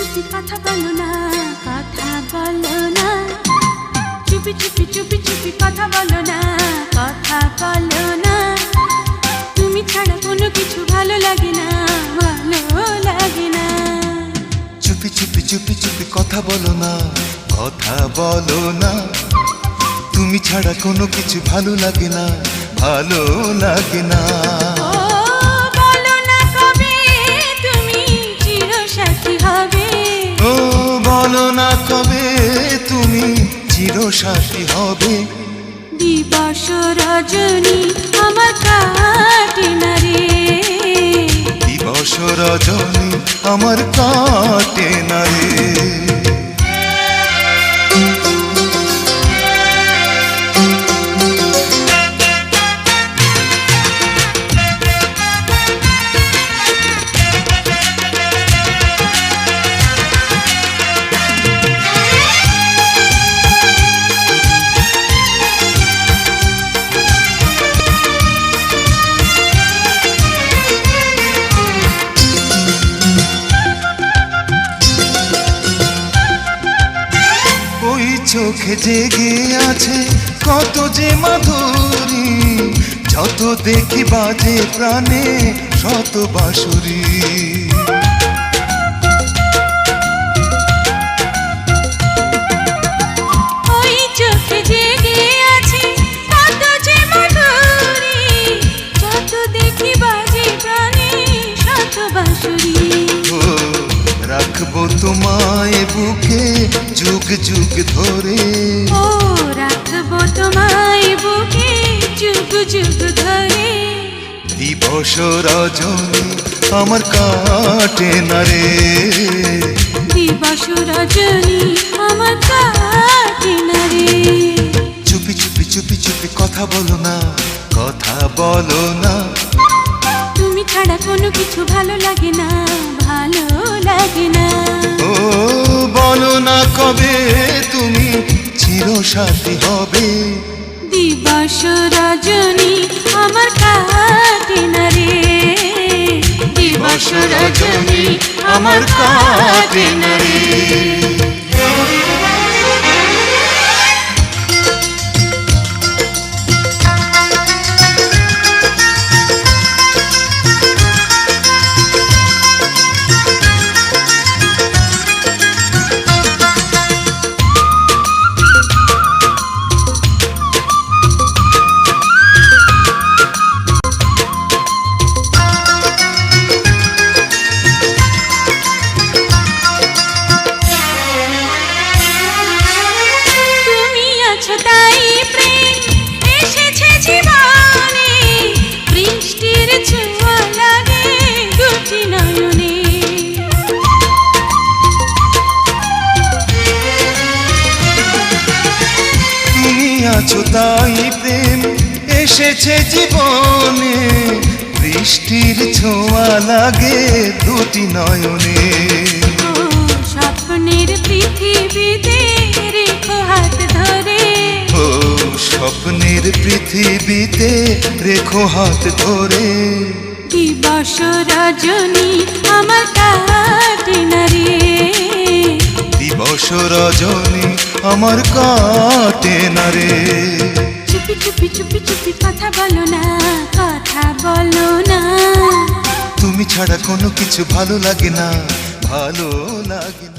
চুপি কথা বলো না, কথা বলো না। চুপি চুপি চুপি চুপি কথা বলো না, কথা বলো না। তুমি ছাড়া কোনো কিছু ভালো লাগে না, ভালো লাগে না। চুপি চুপি চুপি চুপি কথা বলো না, কথা বলো না। তুমি ছাড়া কোনো কিছু ভালো লাগে না, ভালো লাগে না। ও বলো না কবে তুমি চিরসাথী হবে। ও বলো না কবে তুমি চিরসাথী হবে। দিবস রজনী আমার কাটে না রে, দিবস রজনী আমার কাটে না রে। চোখে জেগে আছে কত যে মাধুরী, যত দেখি বাজে প্রাণে শত বাঁশুরি। ওই চোখে জেগে আছে কত যে মাধুরী, যত দেখি বাজে প্রাণে শত বাঁশুরি। ও রাখবো তোমায় বুকে যুগ যুগ ধরে। ও রাখবো তোমায় বুকে যুগ যুগ ধরে। দিবস রজনী আমার কাটে না রে, দিবস রজনী আমার কাটে না রে। চুপি চুপি চুপি চুপি কথা বলো না, কথা বলো না। তুমি ছাড়া কোনো কিছু ভালো লাগে না, ভালো লাগে না। ও বলো না কবে তুমি চিরসাথী হবে। দিবস রজনী আমার কাটে না রে, দিবস রজনী আমার কাটে না রে। তাই প্রেম এসেছে জীবনে, বৃষ্টির ছোঁয়া লাগে দুটি নয়নে। তুমি আছো তাই প্রেম এসেছে জীবনে, বৃষ্টির ছোঁয়া লাগে দুটি নয়নে। ও স্বপ্নের পৃথিবীতে রেখো হাত ধরে। ও স্বপ্নের পৃথিবীতে রেখো হাত ধরে। দিবস রজনী আমার কাটে না রে, দিবস রজনী আমার কাটে না রে। চুপি চুপি চুপি চুপি কথা বলো না, কথা বলো না। তুমি ছাড়া কোনো কিছু ভালো লাগে না, ভালো লাগে না।